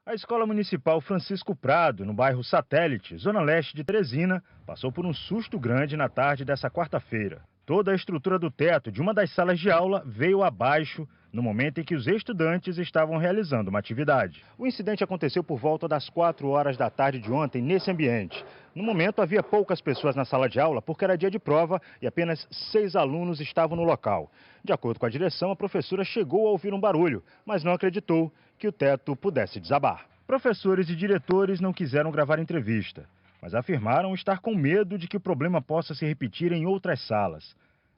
A Escola Municipal Francisco Prado, no bairro Satélite, zona leste de Teresina, passou por um susto grande na tarde dessa quarta-feira. Toda a estrutura do teto de uma das salas de aula veio abaixo no momento em que os estudantes estavam realizando uma atividade. O incidente aconteceu por volta das 4 horas da tarde de ontem nesse ambiente. No momento havia poucas pessoas na sala de aula porque era dia de prova e apenas 6 alunos estavam no local. De acordo com a direção, a professora chegou a ouvir um barulho, mas não acreditou que o teto pudesse desabar. Professores e diretores não quiseram gravar entrevista, mas afirmaram estar com medo de que o problema possa se repetir em outras salas.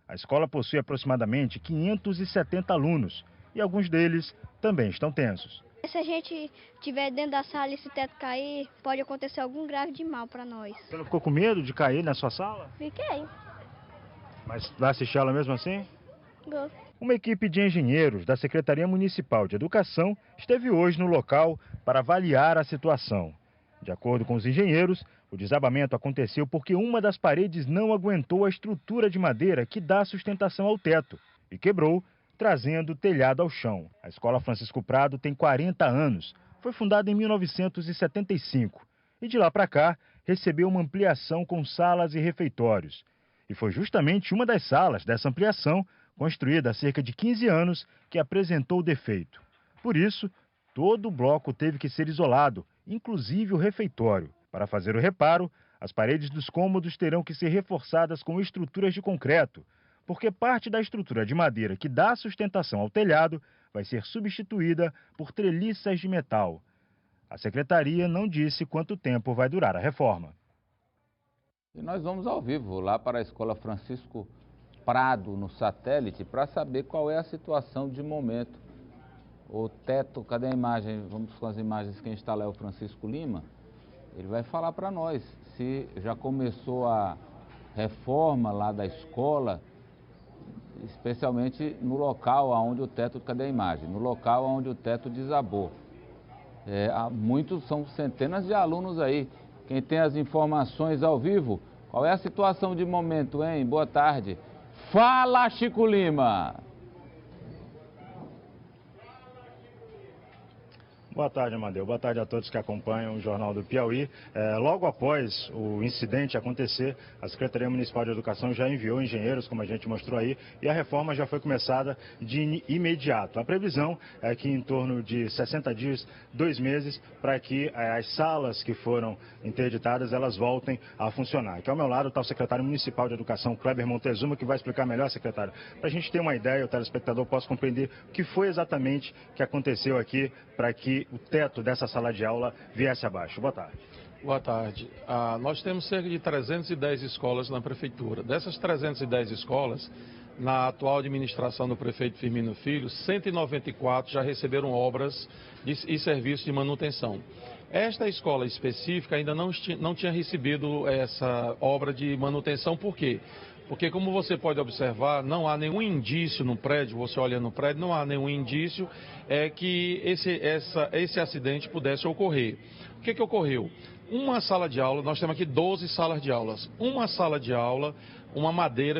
A escola possui aproximadamente 570 alunos e alguns deles também estão tensos. Se a gente estiver dentro da sala e esse teto cair, pode acontecer algum grave de mal para nós. Você não ficou com medo de cair na sua sala? Fiquei. Mas vai assistir ela mesmo assim? Gosto. Uma equipe de engenheiros da Secretaria Municipal de Educação esteve hoje no local para avaliar a situação. De acordo com os engenheiros, o desabamento aconteceu porque uma das paredes não aguentou a estrutura de madeira que dá sustentação ao teto e quebrou, trazendo o telhado ao chão. A Escola Francisco Prado tem 40 anos, foi fundada em 1975 e de lá para cá recebeu uma ampliação com salas e refeitórios. E foi justamente uma das salas dessa ampliação, construída há cerca de 15 anos, que apresentou defeito. Por isso, todo o bloco teve que ser isolado, inclusive o refeitório. Para fazer o reparo, as paredes dos cômodos terão que ser reforçadas com estruturas de concreto, porque parte da estrutura de madeira que dá sustentação ao telhado vai ser substituída por treliças de metal. A secretaria não disse quanto tempo vai durar a reforma. E nós vamos ao vivo lá para a Escola Francisco Prado, no Satélite, para saber qual é a situação de momento. O teto, cadê a imagem? Vamos com as imagens que está lá, é o Francisco Lima. Ele vai falar para nós se já começou a reforma lá da escola, especialmente no local onde o teto, cadê a imagem? No local onde o teto desabou. Há muitos, são centenas de alunos aí. Quem tem as informações ao vivo, qual é a situação de momento, hein? Boa tarde. Fala, Chico Lima! Boa tarde, Amadeu. Boa tarde a todos que acompanham o Jornal do Piauí. Logo após o incidente acontecer, a Secretaria Municipal de Educação já enviou engenheiros, como a gente mostrou aí, e a reforma já foi começada de imediato. A previsão é que em torno de 60 dias, 2 meses, para que as salas que foram interditadas, elas voltem a funcionar. Aqui ao meu lado está o secretário municipal de Educação, Kleber Montezuma, que vai explicar melhor, secretário, para a gente ter uma ideia, o telespectador possa compreender o que foi exatamente que aconteceu aqui para que o teto dessa sala de aula viesse abaixo. Boa tarde. Boa tarde. Nós temos cerca de 310 escolas na prefeitura. Dessas 310 escolas, na atual administração do prefeito Firmino Filho, 194 já receberam obras e serviços de manutenção. Esta escola específica ainda não tinha recebido essa obra de manutenção. Por quê? Porque, como você pode observar, não há nenhum indício no prédio, você olha no prédio, não há nenhum indício que esse acidente pudesse ocorrer. O que ocorreu? Uma sala de aula, nós temos aqui 12 salas de aulas. Uma sala de aula, uma madeira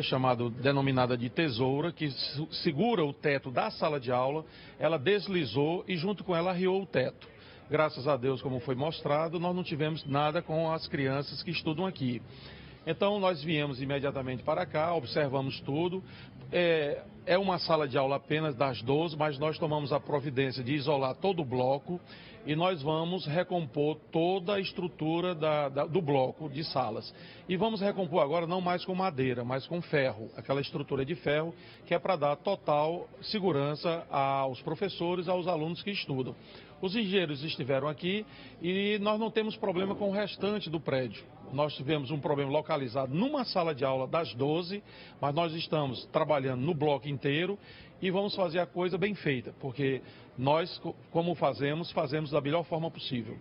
denominada de tesoura, que segura o teto da sala de aula, ela deslizou e junto com ela arriou o teto. Graças a Deus, como foi mostrado, nós não tivemos nada com as crianças que estudam aqui. Então, nós viemos imediatamente para cá, observamos tudo. É uma sala de aula apenas das 12, mas nós tomamos a providência de isolar todo o bloco e nós vamos recompor toda a estrutura do bloco de salas. E vamos recompor agora não mais com madeira, mas com ferro, aquela estrutura de ferro que é para dar total segurança aos professores, aos alunos que estudam. Os engenheiros estiveram aqui e nós não temos problema com o restante do prédio. Nós tivemos um problema localizado numa sala de aula das 12, mas nós estamos trabalhando no bloco inteiro e vamos fazer a coisa bem feita, porque nós, como fazemos da melhor forma possível.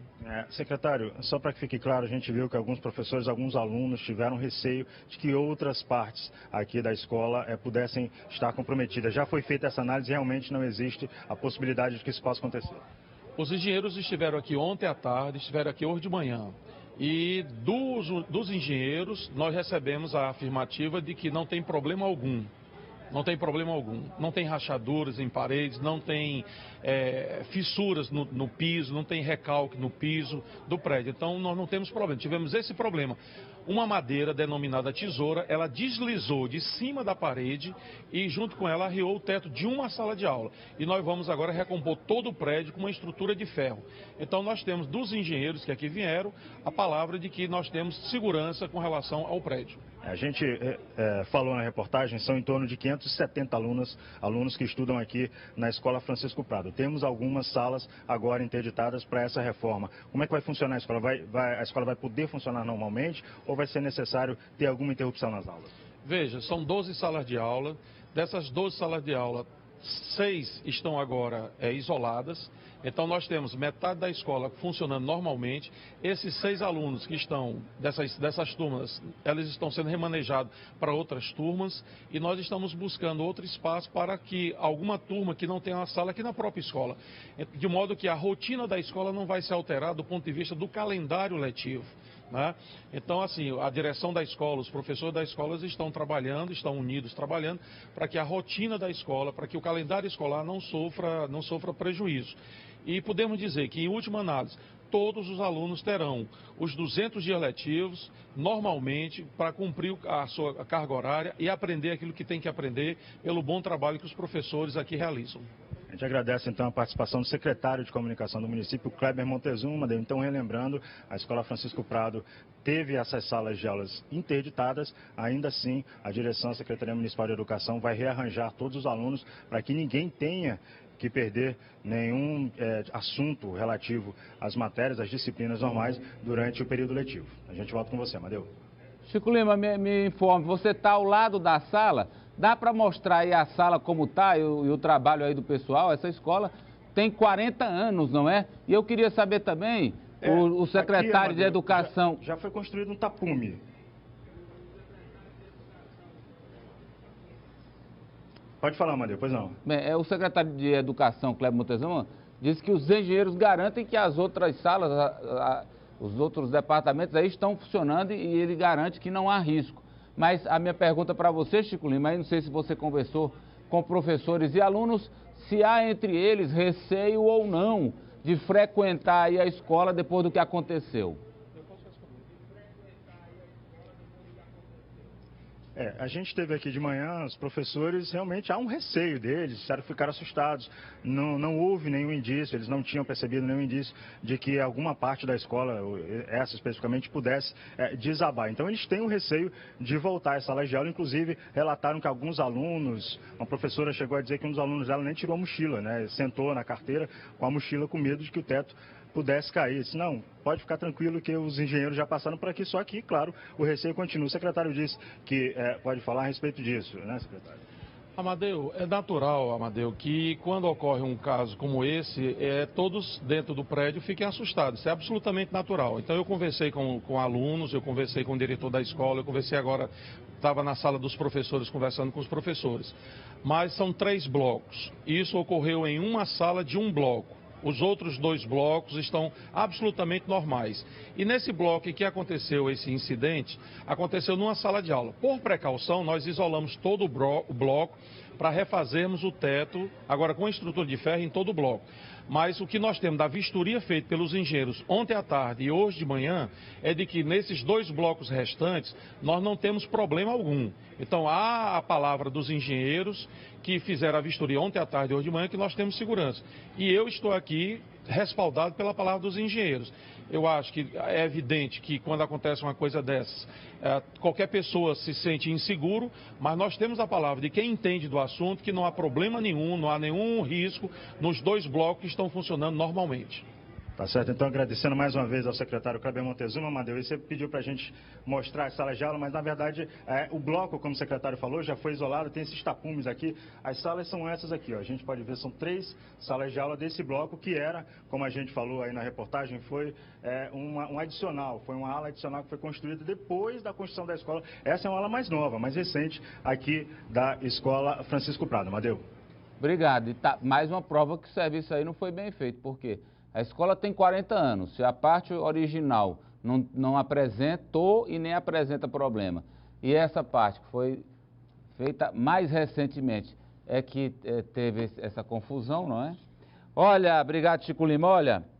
Secretário, só para que fique claro, a gente viu que alguns professores, alguns alunos tiveram receio de que outras partes aqui da escola pudessem estar comprometidas. Já foi feita essa análise e realmente não existe a possibilidade de que isso possa acontecer. Os engenheiros estiveram aqui ontem à tarde, estiveram aqui hoje de manhã. E dos engenheiros, nós recebemos a afirmativa de que não tem problema algum. Não tem problema algum. Não tem rachaduras em paredes, não tem fissuras no piso, não tem recalque no piso do prédio. Então, nós não temos problema. Tivemos esse problema. Uma madeira denominada tesoura, ela deslizou de cima da parede e junto com ela arriou o teto de uma sala de aula. E nós vamos agora recompor todo o prédio com uma estrutura de ferro. Então nós temos dos engenheiros que aqui vieram a palavra de que nós temos segurança com relação ao prédio. A gente falou na reportagem, são em torno de 570 alunos que estudam aqui na Escola Francisco Prado. Temos algumas salas agora interditadas para essa reforma. Como é que vai funcionar a escola? A escola vai poder funcionar normalmente ou vai ser necessário ter alguma interrupção nas aulas? Veja, são 12 salas de aula. Dessas 12 salas de aula, 6 estão agora isoladas. Então nós temos metade da escola funcionando normalmente. Esses 6 alunos que estão dessas turmas, eles estão sendo remanejados para outras turmas e nós estamos buscando outro espaço para que alguma turma que não tenha uma sala aqui na própria escola, de modo que a rotina da escola não vai se alterar do ponto de vista do calendário letivo. Né? Então, assim, a direção da escola, os professores da escola estão trabalhando, estão unidos trabalhando para que a rotina da escola, para que o calendário escolar não sofra prejuízo. E podemos dizer que, em última análise, todos os alunos terão os 200 dias letivos, normalmente, para cumprir a sua carga horária e aprender aquilo que tem que aprender pelo bom trabalho que os professores aqui realizam. A gente agradece, então, a participação do secretário de Comunicação do município, Kleber Montezuma. Então, relembrando, a Escola Francisco Prado teve essas salas de aulas interditadas. Ainda assim, a direção da Secretaria Municipal de Educação vai rearranjar todos os alunos para que ninguém tenha que perder nenhum assunto relativo às matérias, às disciplinas normais durante o período letivo. A gente volta com você, Amadeu. Chico Lima, me informe, você está ao lado da sala, dá para mostrar aí a sala como está e o trabalho aí do pessoal? Essa escola tem 40 anos, não é? E eu queria saber também, o secretário aqui, de Educação... Já foi construído um tapume. Pode falar, Amadeu, pois não. Bem, o secretário de Educação, Kleber Montezuma, disse que os engenheiros garantem que as outras salas, os outros departamentos aí estão funcionando e ele garante que não há risco. Mas a minha pergunta para você, Chico Lima, aí não sei se você conversou com professores e alunos, se há entre eles receio ou não de frequentar aí a escola depois do que aconteceu. A gente teve aqui de manhã, os professores, realmente há um receio deles, ficaram assustados. Não houve nenhum indício, eles não tinham percebido nenhum indício de que alguma parte da escola, essa especificamente, pudesse desabar. Então eles têm o receio de voltar às salas de aula, inclusive relataram que alguns alunos, uma professora chegou a dizer que um dos alunos dela nem tirou a mochila, né? Sentou na carteira com a mochila com medo de que o teto pudesse cair. Disse, não, pode ficar tranquilo que os engenheiros já passaram por aqui, só que, claro, o receio continua. O secretário disse que pode falar a respeito disso, né, secretário? Amadeu, é natural, Amadeu, que quando ocorre um caso como esse, todos dentro do prédio fiquem assustados. Isso é absolutamente natural. Então eu conversei com alunos, eu conversei com o diretor da escola, eu conversei agora, estava na sala dos professores conversando com os professores. Mas são 3 blocos. Isso ocorreu em uma sala de um bloco. Os outros 2 blocos estão absolutamente normais. E nesse bloco em que aconteceu esse incidente, aconteceu numa sala de aula. Por precaução, nós isolamos todo o bloco para refazermos o teto, agora com estrutura de ferro em todo o bloco. Mas o que nós temos da vistoria feita pelos engenheiros ontem à tarde e hoje de manhã é de que nesses 2 blocos restantes nós não temos problema algum. Então há a palavra dos engenheiros que fizeram a vistoria ontem à tarde e hoje de manhã que nós temos segurança. E eu estou aqui respaldado pela palavra dos engenheiros. Eu acho que é evidente que quando acontece uma coisa dessas, qualquer pessoa se sente inseguro, mas nós temos a palavra de quem entende do assunto que não há problema nenhum, não há nenhum risco nos 2 blocos que estão funcionando normalmente. Tá certo, então agradecendo mais uma vez ao secretário Kleber Montezuma. Amadeu, você pediu para a gente mostrar as salas de aula, mas na verdade o bloco, como o secretário falou, já foi isolado, tem esses tapumes aqui. As salas são essas aqui, ó. A gente pode ver, são 3 salas de aula desse bloco que era, como a gente falou aí na reportagem, foi um adicional, foi uma ala adicional que foi construída depois da construção da escola. Essa é uma ala mais nova, mais recente aqui da Escola Francisco Prado. Amadeu. Obrigado. E mais uma prova que o serviço aí não foi bem feito, por quê? A escola tem 40 anos, se a parte original não apresentou e nem apresenta problema, e essa parte que foi feita mais recentemente. É que teve essa confusão, não é? Olha, obrigado, Chico Lima, olha...